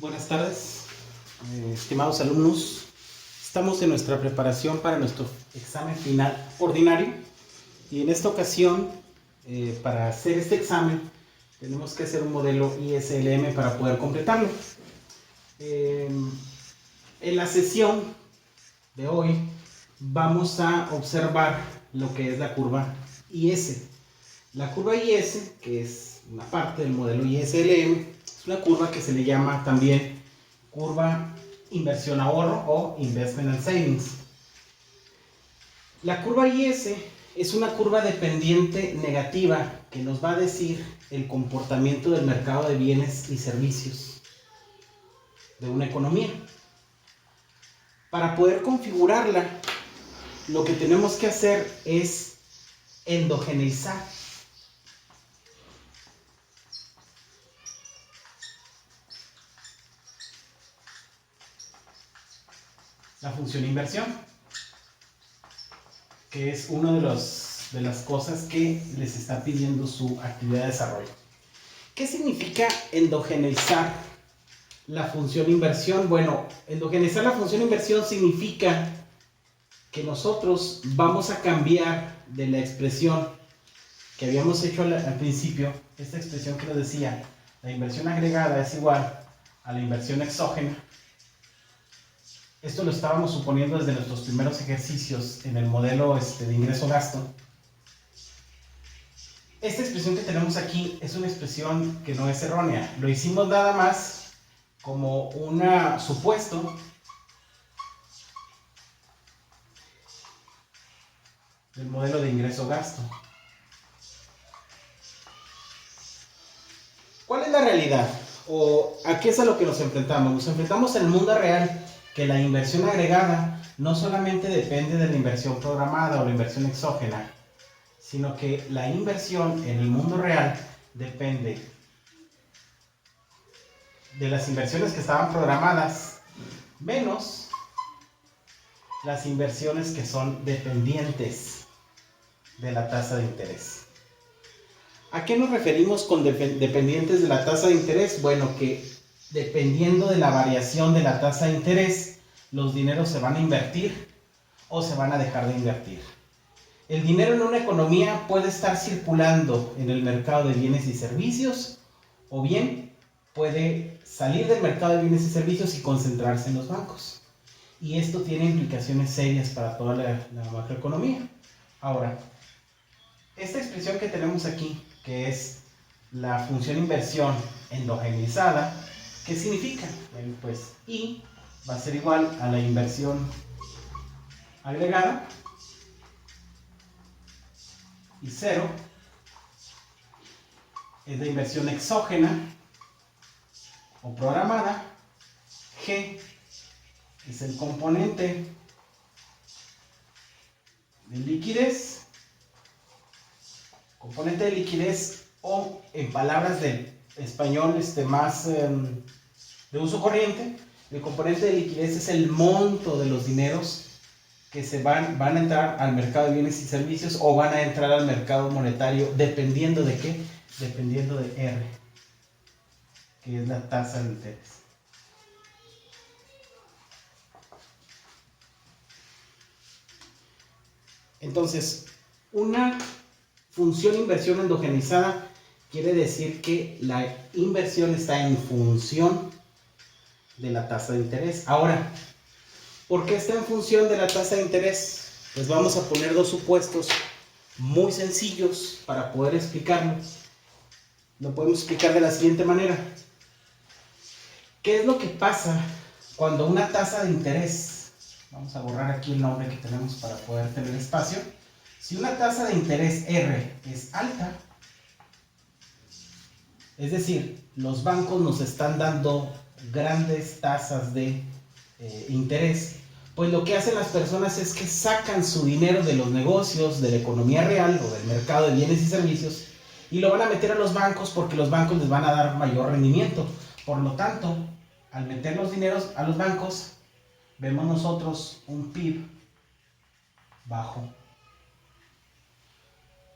Buenas tardes, estimados alumnos. Estamos en nuestra preparación para nuestro examen final ordinario y en esta ocasión, para hacer este examen, tenemos que hacer un modelo ISLM para poder completarlo. En la sesión de hoy vamos a observar lo que es la curva IS. La curva IS, que es una parte del modelo ISLM, es una curva que se le llama también curva inversión ahorro o investment and savings. La curva IS es una curva dependiente negativa que nos va a decir el comportamiento del mercado de bienes y servicios de una economía. Para poder configurarla, lo que tenemos que hacer es endogeneizar la función inversión, que es una de las cosas que les está pidiendo su actividad de desarrollo. ¿Qué significa endogeneizar la función inversión? Bueno, endogeneizar la función inversión significa que nosotros vamos a cambiar de la expresión que habíamos hecho al principio, esta expresión que nos decía, la inversión agregada es igual a la inversión exógena. Esto lo estábamos suponiendo desde nuestros primeros ejercicios en el modelo de ingreso-gasto. Esta expresión que tenemos aquí es una expresión que no es errónea. Lo hicimos nada más como un supuesto del modelo de ingreso-gasto. ¿Cuál es la realidad? ¿O a qué es a lo que nos enfrentamos? Nos enfrentamos en el mundo real, que la inversión agregada no solamente depende de la inversión programada o la inversión exógena, sino que la inversión en el mundo real depende de las inversiones que estaban programadas menos las inversiones que son dependientes de la tasa de interés. ¿A qué nos referimos con dependientes de la tasa de interés? Bueno, que dependiendo de la variación de la tasa de interés, los dineros se van a invertir o se van a dejar de invertir. El dinero en una economía puede estar circulando en el mercado de bienes y servicios, o bien puede salir del mercado de bienes y servicios y concentrarse en los bancos. Y esto tiene implicaciones serias para toda la macroeconomía. Ahora, esta expresión que tenemos aquí, que es la función inversión endogeneizada, ¿qué significa? Bueno, pues I va a ser igual a la inversión agregada y 0 es la inversión exógena o programada. G es el componente de liquidez, o en palabras del español más de uso corriente, el componente de liquidez es el monto de los dineros que van a entrar al mercado de bienes y servicios o van a entrar al mercado monetario, dependiendo de qué, dependiendo de R, que es la tasa de interés. Entonces, una función inversión endogeneizada quiere decir que la inversión está en función de la tasa de interés. Ahora, ¿por qué está en función de la tasa de interés? Pues vamos a poner dos supuestos muy sencillos para poder explicarlo. Lo podemos explicar de la siguiente manera. ¿Qué es lo que pasa cuando una tasa de interés, vamos a borrar aquí el nombre que tenemos para poder tener espacio, si una tasa de interés R es alta, es decir, los bancos nos están dando grandes tasas de interés, pues lo que hacen las personas es que sacan su dinero de los negocios, de la economía real o del mercado de bienes y servicios y lo van a meter a los bancos porque los bancos les van a dar mayor rendimiento. Por lo tanto, al meter los dineros a los bancos, vemos nosotros un PIB bajo.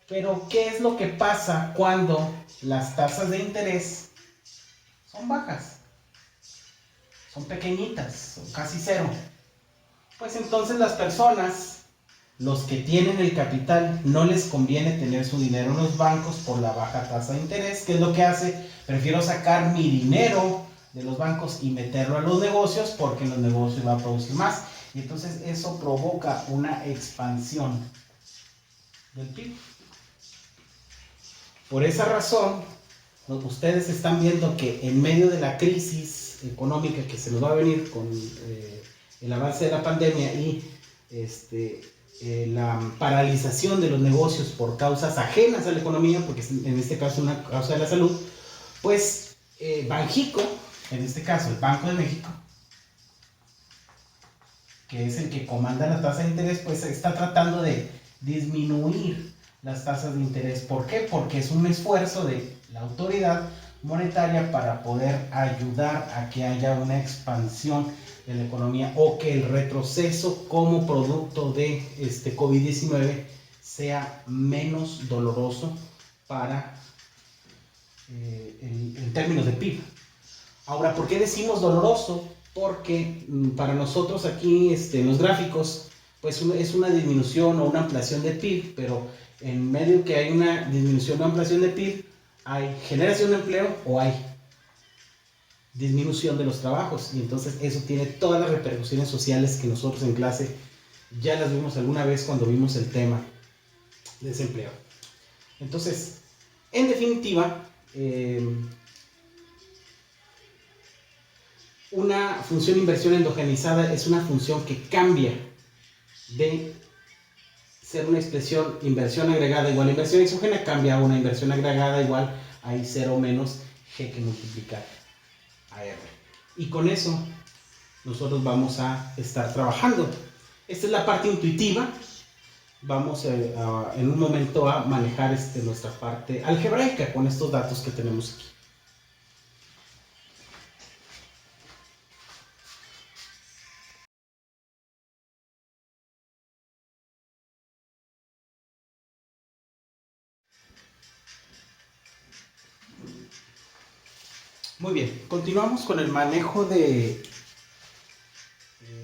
Pero, ¿qué es lo que pasa cuando las tasas de interés son bajas? son pequeñitas, son casi cero. Pues entonces las personas, los que tienen el capital, no les conviene tener su dinero en los bancos por la baja tasa de interés. ¿Qué es lo que hace? Prefiero sacar mi dinero de los bancos y meterlo a los negocios, porque en los negocios va a producir más. Y entonces eso provoca una expansión del PIB. Por esa razón, ustedes están viendo que en medio de la crisis económica que se nos va a venir con el avance de la pandemia y la paralización de los negocios por causas ajenas a la economía, porque en este caso es una causa de la salud, pues Banxico, en este caso el Banco de México, que es el que comanda la tasa de interés, pues está tratando de disminuir las tasas de interés. ¿Por qué? Porque es un esfuerzo de la autoridad monetaria para poder ayudar a que haya una expansión de la economía, o que el retroceso como producto de COVID-19 sea menos doloroso para en términos de PIB. Ahora, ¿por qué decimos doloroso? Porque para nosotros aquí en los gráficos, pues es una disminución o una ampliación de PIB, pero en medio que hay una disminución o ampliación de PIB, hay generación de empleo o hay disminución de los trabajos, y entonces eso tiene todas las repercusiones sociales que nosotros en clase ya las vimos alguna vez cuando vimos el tema de desempleo. Entonces, en definitiva, una función inversión endogenizada es una función que cambia de ser una expresión inversión agregada igual a inversión exógena, cambia a una inversión agregada igual a I 0 menos G que multiplicar a R. Y con eso nosotros vamos a estar trabajando. Esta es la parte intuitiva. Vamos en un momento a manejar nuestra parte algebraica con estos datos que tenemos aquí. Muy bien, continuamos con el manejo de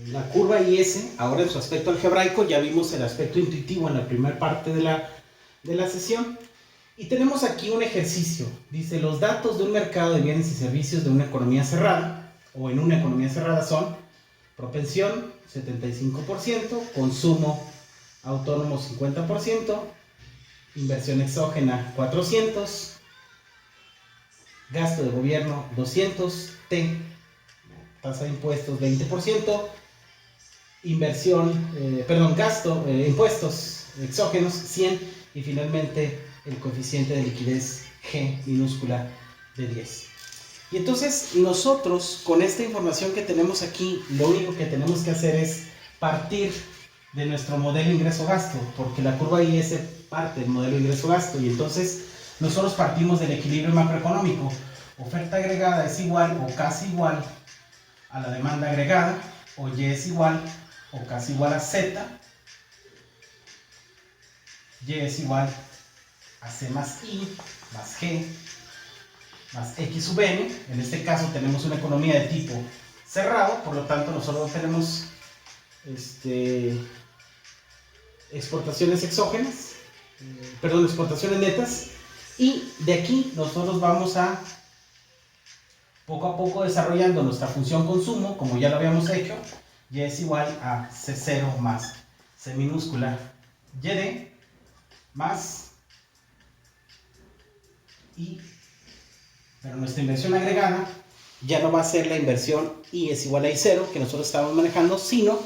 la curva IS, ahora en su aspecto algebraico. Ya vimos el aspecto intuitivo en la primera parte de la sesión. Y tenemos aquí un ejercicio. Dice, los datos de un mercado de bienes y servicios de una economía cerrada, o en una economía cerrada, son propensión 75%, consumo autónomo 50%, inversión exógena 400%, gasto de gobierno 200, tasa de impuestos 20%, impuestos exógenos 100, y finalmente el coeficiente de liquidez G minúscula de 10. Y entonces nosotros, con esta información que tenemos aquí, lo único que tenemos que hacer es partir de nuestro modelo ingreso-gasto, porque la curva IS parte del modelo ingreso-gasto, y entonces nosotros partimos del equilibrio macroeconómico. Oferta agregada es igual o casi igual a la demanda agregada, o Y es igual o casi igual a Z, Y es igual a C más I más G más X sub N. En este caso tenemos una economía de tipo cerrado, por lo tanto nosotros tenemos exportaciones exógenas, exportaciones netas, y de aquí nosotros vamos a poco a desarrollando nuestra función consumo, como ya lo habíamos hecho. Y es igual a C0 más C minúscula YD más I, pero nuestra inversión agregada ya no va a ser la inversión I es igual a I0 que nosotros estábamos manejando, sino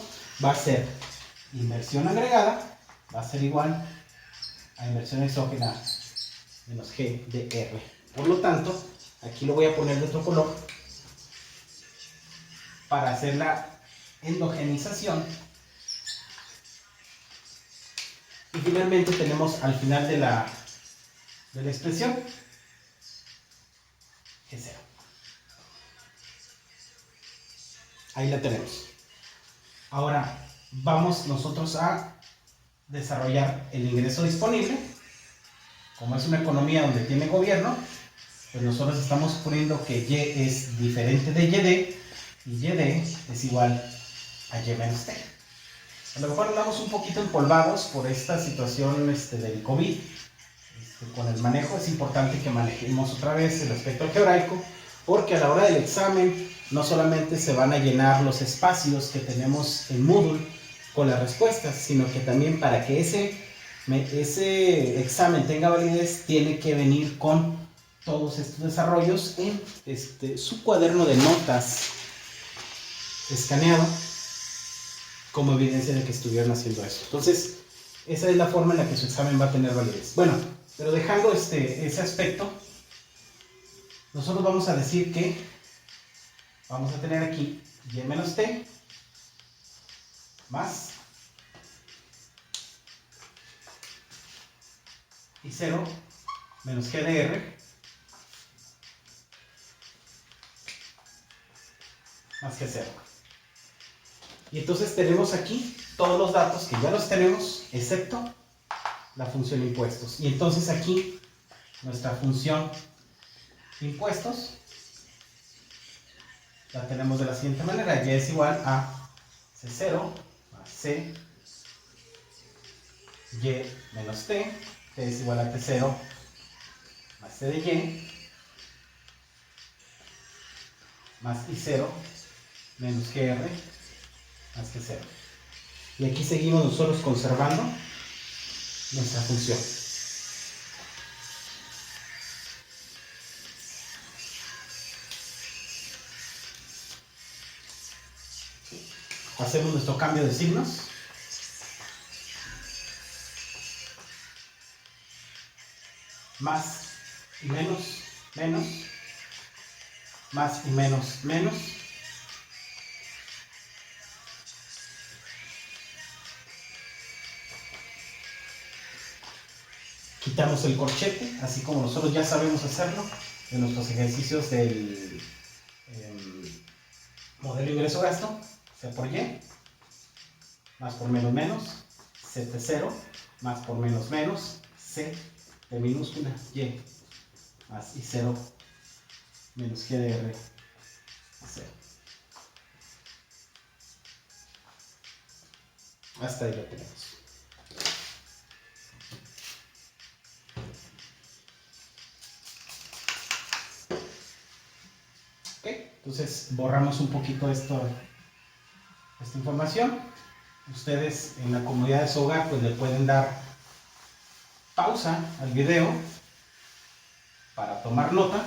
va a ser inversión agregada, va a ser igual a inversión exógena menos G de R. Por lo tanto, aquí lo voy a poner de otro color para hacer la endogenización. Y finalmente tenemos al final de la expresión G0. Ahí la tenemos. Ahora vamos nosotros a desarrollar el ingreso disponible. Como es una economía donde tiene gobierno, pues nosotros estamos suponiendo que Y es diferente de YD, y YD es igual a Y menos T. A lo mejor andamos un poquito empolvados por esta situación del COVID. Con el manejo es importante que manejemos otra vez el aspecto algebraico, porque a la hora del examen no solamente se van a llenar los espacios que tenemos en Moodle con las respuestas, sino que también para que ese examen tenga validez tiene que venir con todos estos desarrollos en su cuaderno de notas escaneado como evidencia de que estuvieron haciendo eso. Entonces, esa es la forma en la que su examen va a tener validez. Bueno, pero dejando ese aspecto, nosotros vamos a decir que vamos a tener aquí Y menos T más y 0 menos GDR más G0. Y entonces tenemos aquí todos los datos que ya los tenemos, excepto la función impuestos. Y entonces aquí nuestra función impuestos la tenemos de la siguiente manera. Y es igual a C0 más C Y menos T. T es igual a T0 más T de Y más I0 menos GR más G0. Y aquí seguimos nosotros conservando nuestra función. Hacemos nuestro cambio de signos. Más y menos, menos. Más y menos, menos. Quitamos el corchete, así como nosotros ya sabemos hacerlo en nuestros ejercicios del modelo ingreso-gasto. C por Y, más por menos menos, CT0, más por menos menos, C de minúscula, Y, más I0, menos GDR, 0. Hasta ahí lo tenemos. Ok, entonces borramos un poquito esta información. Ustedes en la comodidad de su hogar pues le pueden dar pausa al video para tomar nota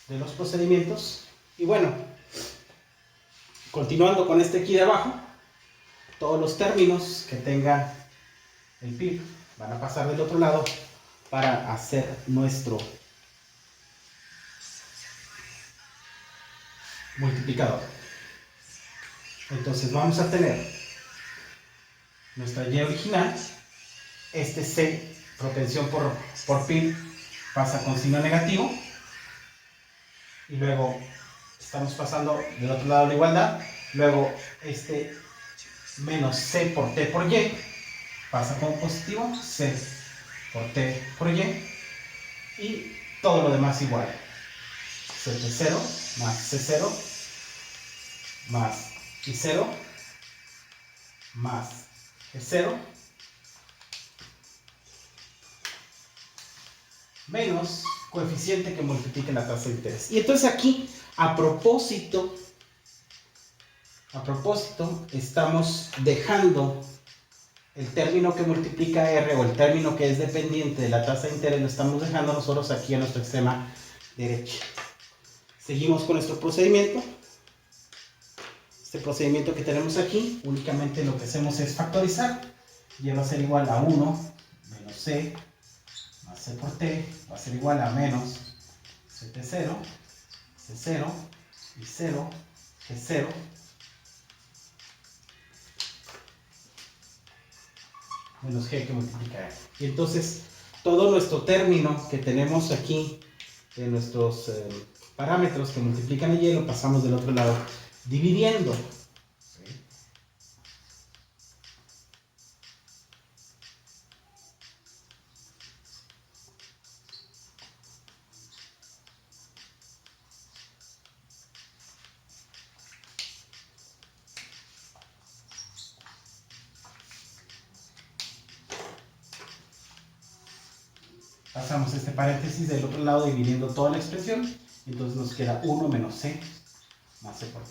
de los procedimientos. Y bueno, continuando con este aquí de abajo, todos los términos que tenga el PIB van a pasar del otro lado para hacer nuestro multiplicador. Entonces vamos a tener nuestra Y original, C, propensión por PIB, pasa con signo negativo, y luego estamos pasando del otro lado la igualdad, luego menos C por T por Y, pasa como positivo, C por T por Y, y todo lo demás igual. CT0 más C0 más I0 más G0 menos coeficiente que multiplique la tasa de interés. Y entonces aquí, a propósito, estamos dejando el término que multiplica R o el término que es dependiente de la tasa de interés, lo estamos dejando nosotros aquí en nuestra extrema derecha. Seguimos con nuestro procedimiento. Este procedimiento que tenemos aquí, únicamente lo que hacemos es factorizar. Y va a ser igual a 1 menos C más C por T, va a ser igual a menos CT0, C0, y 0, G0, menos G que multiplica R. Y entonces, todo nuestro término que tenemos aquí, de nuestros parámetros que multiplican el Y, lo pasamos del otro lado, dividiendo. Pasamos este paréntesis del otro lado dividiendo toda la expresión. Y entonces nos queda 1 menos c más c por t.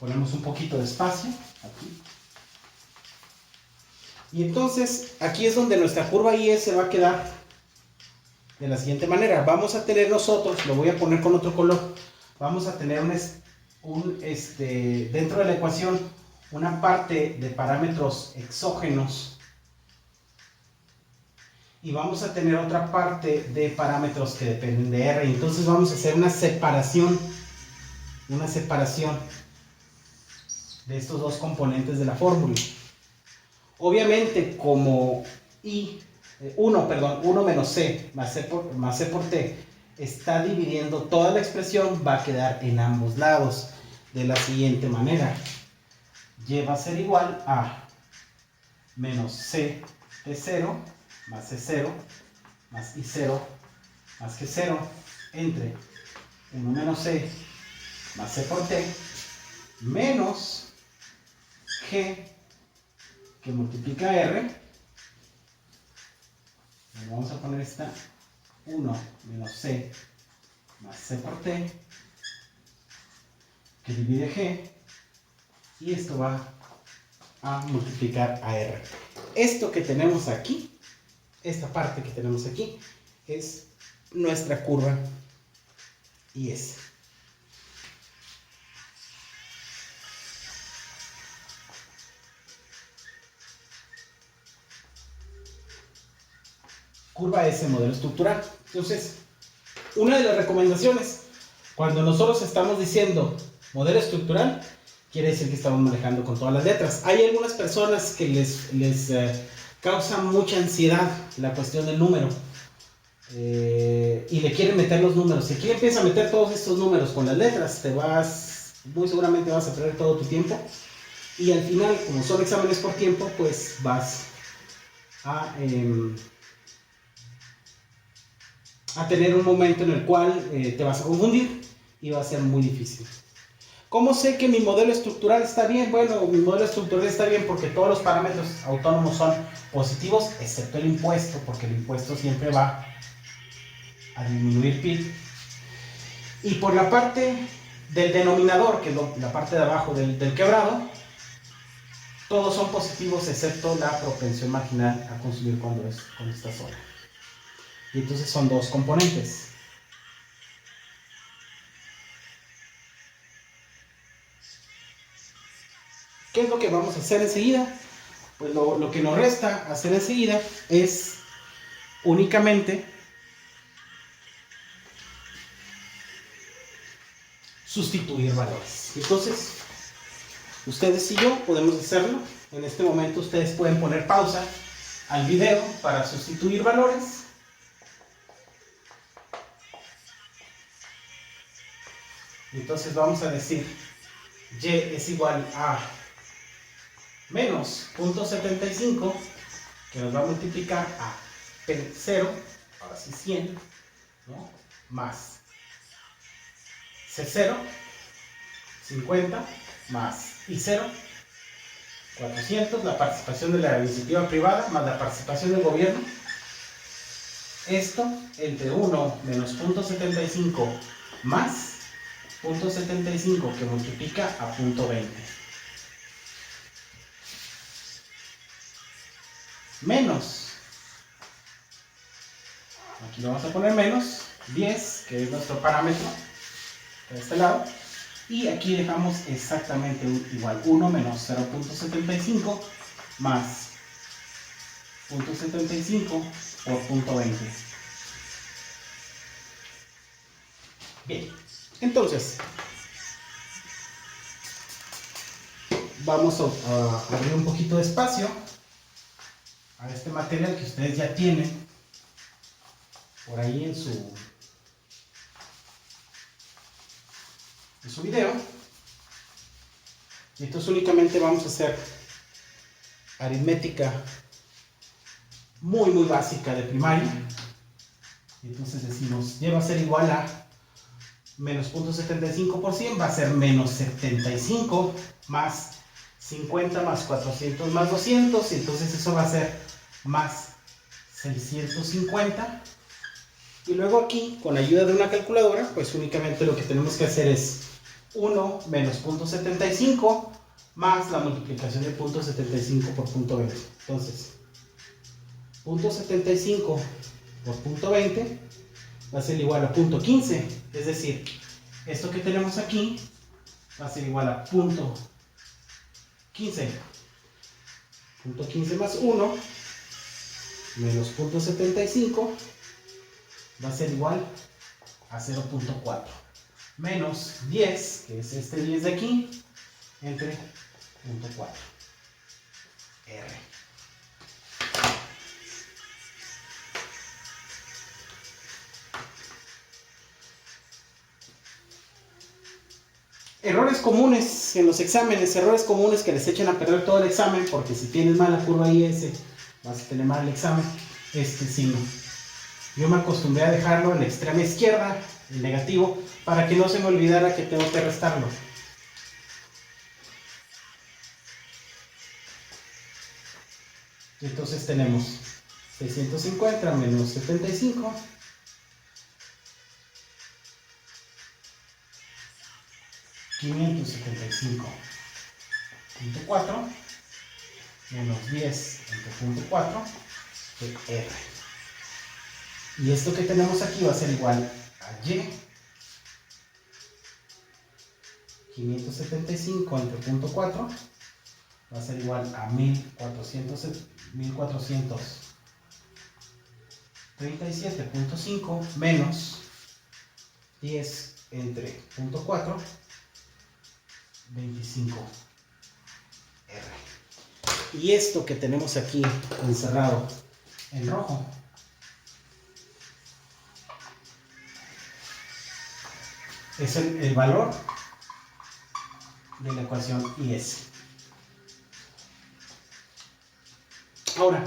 Ponemos un poquito de espacio aquí. Y entonces aquí es donde nuestra curva IE se va a quedar de la siguiente manera. Vamos a tener nosotros, lo voy a poner con otro color, vamos a tener dentro de la ecuación una parte de parámetros exógenos y vamos a tener otra parte de parámetros que dependen de R. Entonces vamos a hacer una separación de estos dos componentes de la fórmula. Obviamente, como 1 menos c más c por t está dividiendo toda la expresión, va a quedar en ambos lados de la siguiente manera. Y va a ser igual a menos c de 0 más c0 más i0 más g0 entre 1 menos c más c por t menos g que multiplica r. Vamos a poner esta 1 menos c más c por t que divide g, y esto va a multiplicar a r. Esto que tenemos aquí, esta parte que tenemos aquí, es nuestra curva IS. Curva S, modelo estructural. Entonces, una de las recomendaciones, cuando nosotros estamos diciendo modelo estructural, quiere decir que estamos manejando con todas las letras. Hay algunas personas que les causa mucha ansiedad la cuestión del número. Y le quieren meter los números. Si aquí empiezas a meter todos estos números con las letras, muy seguramente vas a perder todo tu tiempo. Y al final, como son exámenes por tiempo, pues vas a tener un momento en el cual te vas a confundir y va a ser muy difícil. ¿Cómo sé que mi modelo estructural está bien? Bueno, mi modelo estructural está bien porque todos los parámetros autónomos son positivos, excepto el impuesto, porque el impuesto siempre va a disminuir pi. Y por la parte del denominador, que es la parte de abajo del quebrado, todos son positivos excepto la propensión marginal a consumir cuando está sola. Y entonces son dos componentes. ¿Qué es lo que vamos a hacer enseguida? Pues lo que nos resta hacer enseguida es únicamente sustituir valores. Entonces, ustedes y yo podemos hacerlo. En este momento ustedes pueden poner pausa al video para sustituir valores. Entonces vamos a decir y es igual a menos 0.75, que nos va a multiplicar a P0, ahora sí 100, ¿no? Más C0, 50, más I0, 400, la participación de la iniciativa privada, más la participación del gobierno. Esto entre 1 menos 0.75 más 0.75 que multiplica a 0.20. Menos, aquí lo vamos a poner menos, 10, que es nuestro parámetro de este lado. Y aquí dejamos exactamente igual, 1 menos 0.75 más 0.75 por 0.20. Bien, entonces vamos a abrir un poquito de espacio a este material que ustedes ya tienen por ahí en su video. Y entonces únicamente vamos a hacer aritmética muy básica de primaria. Y entonces decimos, y va a ser igual a menos 0.75 por 100 va a ser menos 75 más 50 más 400 más 200, y entonces eso va a ser más 650. Y luego aquí, con ayuda de una calculadora, pues únicamente lo que tenemos que hacer es 1 menos 0.75 más la multiplicación de 0.75 por 0.20. Entonces, 0.75 por 0.20 va a ser igual a 0.15. Es decir, esto que tenemos aquí va a ser igual a 0.15. 0.15 más 1 menos 0.75 va a ser igual a 0.4 menos 10, que es este 10 de aquí, entre 0.4 R. Errores comunes en los exámenes, errores comunes que les echan a perder todo el examen, porque si tienes mala curva IS, vas a tener mal el examen, este signo. Yo me acostumbré a dejarlo en la extrema izquierda, el negativo, para que no se me olvidara que tengo que restarlo. Entonces tenemos 650 menos 75, .4 menos 10 entre 0.4 de R. Y esto que tenemos aquí va a ser igual a Y. 575 entre 0.4 va a ser igual a 1437.5 menos 10 entre 0.4, 25 R. Y esto que tenemos aquí encerrado en rojo es el valor de la ecuación IS. Ahora,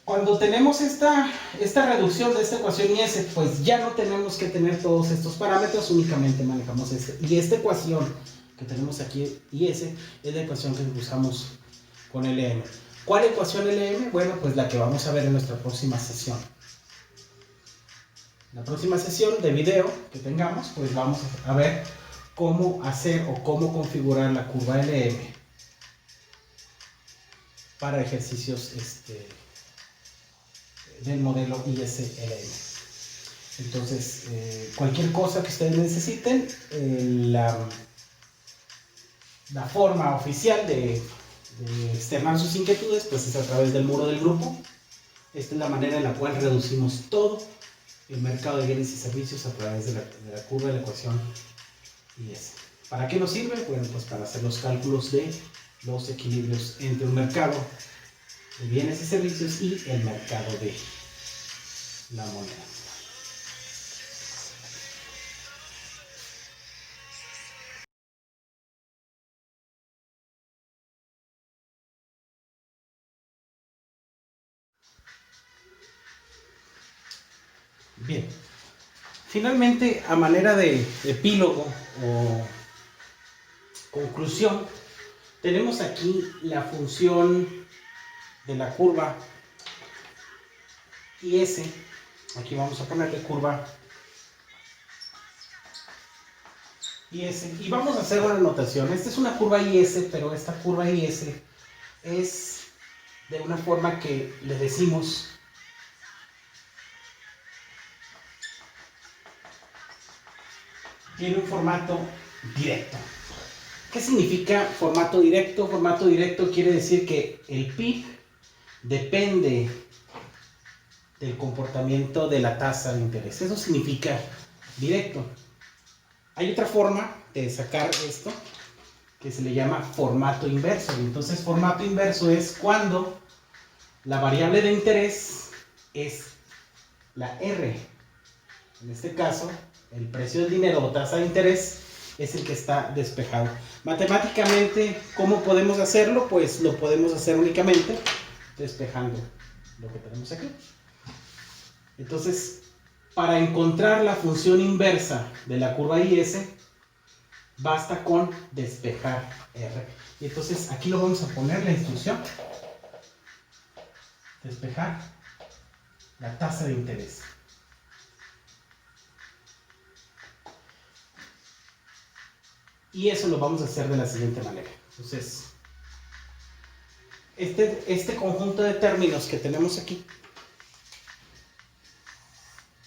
cuando tenemos esta reducción de esta ecuación IS, pues ya no tenemos que tener todos estos parámetros, únicamente manejamos este. Y esta ecuación que tenemos aquí, IS, es la ecuación que usamos con LM. ¿Cuál ecuación LM? Bueno, pues la que vamos a ver en nuestra próxima sesión. La próxima sesión de video que tengamos, pues vamos a ver cómo hacer o cómo configurar la curva LM para ejercicios del modelo ISLM. Entonces, cualquier cosa que ustedes necesiten, la forma oficial de externar sus inquietudes, pues es a través del muro del grupo. Esta es la manera en la cual reducimos todo el mercado de bienes y servicios a través de la curva de la ecuación IS. ¿Para qué nos sirve? Bueno, pues para hacer los cálculos de los equilibrios entre un mercado de bienes y servicios y el mercado de la moneda. Bien, finalmente, a manera de epílogo o conclusión, tenemos aquí la función de la curva IS. Aquí vamos a ponerle curva IS y vamos a hacer una anotación. Esta es una curva IS, pero esta curva IS es de una forma que le decimos tiene un formato directo. ¿Qué significa formato directo? Formato directo quiere decir que el PIB depende del comportamiento de la tasa de interés. Eso significa directo. Hay otra forma de sacar esto que se le llama formato inverso. Entonces, formato inverso es cuando la variable de interés es la R. En este caso, el precio del dinero o tasa de interés es el que está despejado. Matemáticamente, ¿cómo podemos hacerlo? Pues lo podemos hacer únicamente despejando lo que tenemos aquí. Entonces, Para encontrar la función inversa de la curva IS, basta con despejar R. Y entonces aquí lo vamos a poner la instrucción. Despejar la tasa de interés. Y eso lo vamos a hacer de la siguiente manera. Entonces, este conjunto de términos que tenemos aquí,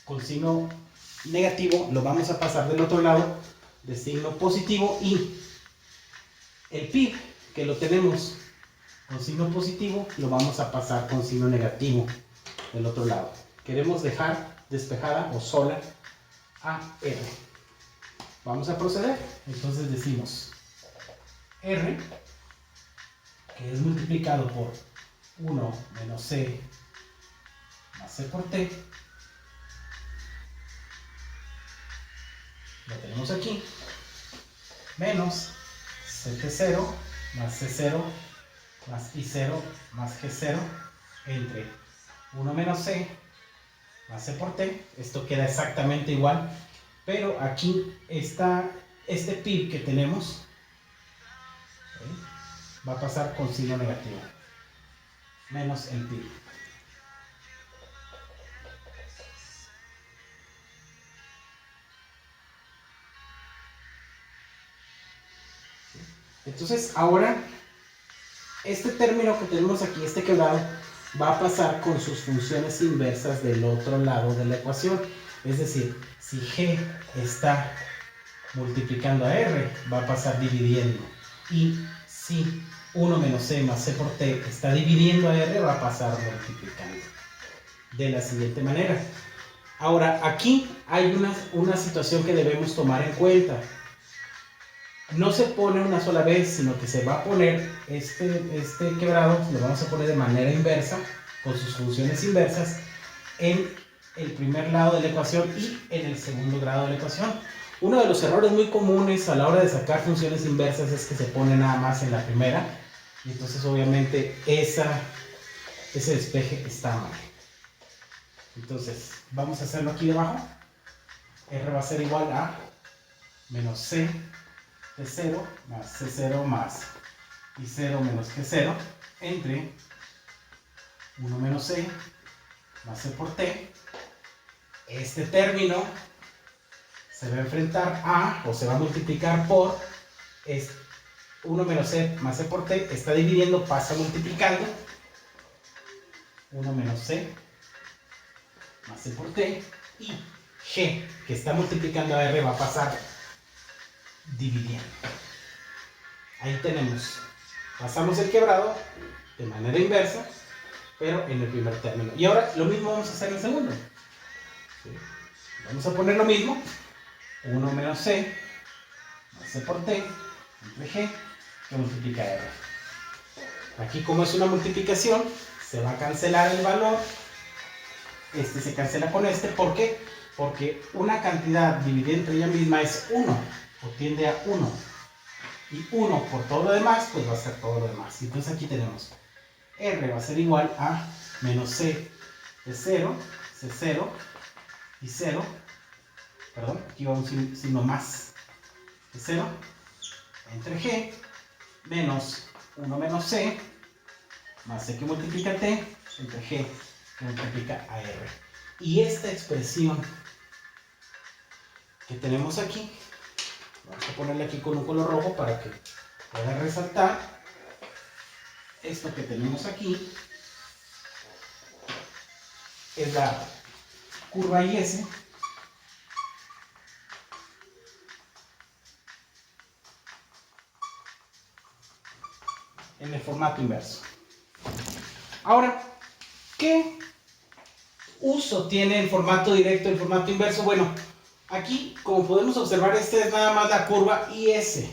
con signo negativo, lo vamos a pasar del otro lado de signo positivo, y el PIB, que lo tenemos con signo positivo, lo vamos a pasar con signo negativo del otro lado. Queremos dejar despejada o sola a R. Vamos a proceder. Entonces decimos R, que es multiplicado por 1 menos C más C por T, lo tenemos aquí, menos CT0 más C0 más I0 más G0 entre 1 menos C más C por T. Esto queda exactamente igual, pero aquí está este PIB que tenemos, ¿sí?, va a pasar con signo negativo, menos el PIB. Entonces ahora este término que tenemos aquí, este quebrado, va a pasar con sus funciones inversas del otro lado de la ecuación. Es decir, si G está multiplicando a R, va a pasar dividiendo. Y si 1 menos C más C por T está dividiendo a R, va a pasar multiplicando. De la siguiente manera. Ahora, aquí hay una situación que debemos tomar en cuenta. No se pone una sola vez, sino que se va a poner este quebrado, lo vamos a poner de manera inversa, con sus funciones inversas, en el primer lado de la ecuación y en el segundo grado de la ecuación. Uno de los errores muy comunes a la hora de sacar funciones inversas es que se pone nada más en la primera, y entonces obviamente ese despeje está mal. Entonces, vamos a hacerlo aquí debajo. R va a ser igual a menos C de 0 más C0 más I0 menos G0 entre 1 menos C más C por T. Este término se va a enfrentar a, o se va a multiplicar por 1 menos C más C por T, está dividiendo, pasa multiplicando, 1 menos C más C por T, y G, que está multiplicando a R, va a pasar dividiendo. Ahí tenemos, pasamos el quebrado de manera inversa, pero en el primer término. Y ahora lo mismo vamos a hacer en el segundo. ¿Sí? Vamos a poner lo mismo, 1 menos C más C por T entre G, que multiplica R. Aquí, como es una multiplicación, se va a cancelar el valor. Este se cancela con este. ¿Por qué? Porque una cantidad dividida entre ella misma es 1, o tiende a 1. Y 1 por todo lo demás, pues va a ser todo lo demás. Entonces aquí tenemos R va a ser igual a menos C de 0, C0 y 0. Perdón, aquí va un signo más de 0 entre G menos 1 menos C más C que multiplica T entre G que multiplica a R. Y esta expresión que tenemos aquí, vamos a ponerle aquí con un color rojo para que pueda resaltar. Esto que tenemos aquí es la curva IS en el formato inverso. Ahora, ¿qué uso tiene el formato directo, el formato inverso? Bueno, aquí, como podemos observar, esta es nada más la curva IS.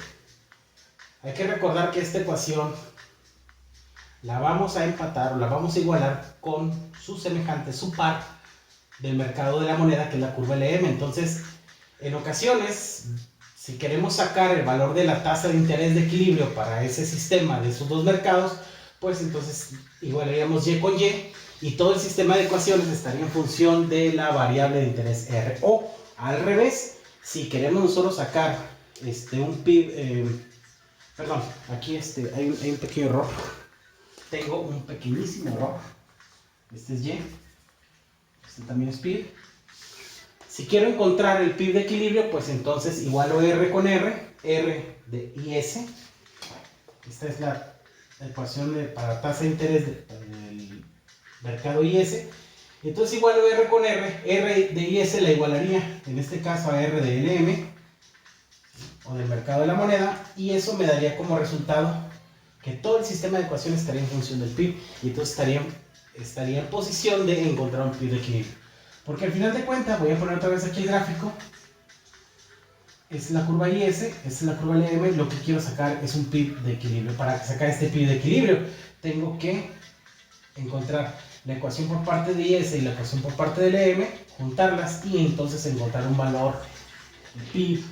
Hay que recordar que esta ecuación la vamos a empatar o la vamos a igualar con su semejante, su par del mercado de la moneda, que es la curva LM. Entonces, en ocasiones, si queremos sacar el valor de la tasa de interés de equilibrio para ese sistema de esos dos mercados, pues entonces igualaríamos Y con Y y todo el sistema de ecuaciones estaría en función de la variable de interés R. O al revés, si queremos nosotros sacar un PIB, perdón, aquí hay un pequeño error. Tengo un pequeñísimo error. Este es Y, este también es PIB. Si quiero encontrar el PIB de equilibrio, pues entonces igualo R con R, R de IS. Esta es la ecuación para tasa de interés del mercado IS. Entonces igualo R con R, R de IS la igualaría, en este caso a R de LM, o del mercado de la moneda, y eso me daría como resultado que todo el sistema de ecuaciones estaría en función del PIB, y entonces estaría en posición de encontrar un PIB de equilibrio. Porque al final de cuentas, voy a poner otra vez aquí el gráfico, es la curva IS, es la curva LM, lo que quiero sacar es un PIB de equilibrio. Para sacar este PIB de equilibrio, tengo que encontrar la ecuación por parte de IS y la ecuación por parte de LM, juntarlas y entonces encontrar un valor de PIB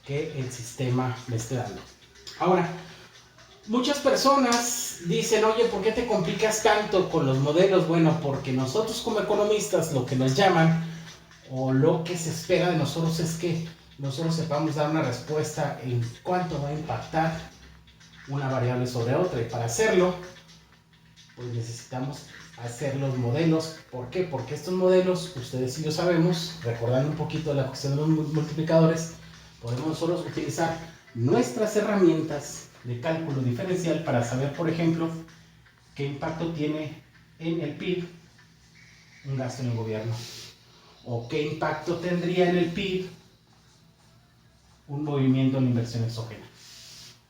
que el sistema me esté dando. Ahora, muchas personas dicen, oye, ¿por qué te complicas tanto con los modelos? Bueno, porque nosotros como economistas lo que nos llaman o lo que se espera de nosotros es que nosotros sepamos dar una respuesta en cuánto va a impactar una variable sobre otra, y para hacerlo pues necesitamos hacer los modelos. ¿Por qué? Porque estos modelos, ustedes y yo sabemos, recordando un poquito la cuestión de los multiplicadores, podemos nosotros utilizar nuestras herramientas de cálculo diferencial para saber, por ejemplo, qué impacto tiene en el PIB un gasto en el gobierno, o qué impacto tendría en el PIB un movimiento en inversión exógena,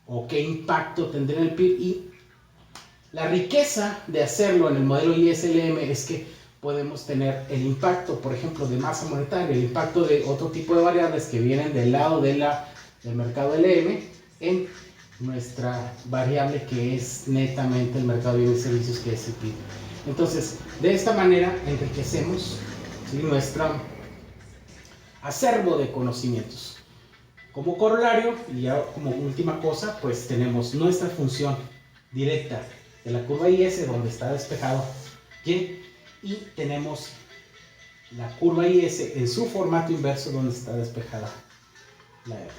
o qué impacto tendría en el PIB. Y la riqueza de hacerlo en el modelo ISLM es que podemos tener el impacto, por ejemplo, de masa monetaria, el impacto de otro tipo de variables que vienen del lado del mercado LM en nuestra variable que es netamente el mercado de bienes y servicios, que es el PIB. Entonces, de esta manera enriquecemos, ¿sí?, nuestro acervo de conocimientos. Como corolario, y ya como última cosa, pues tenemos nuestra función directa de la curva IS, donde está despejado Y, y tenemos la curva IS en su formato inverso, donde está despejada la R.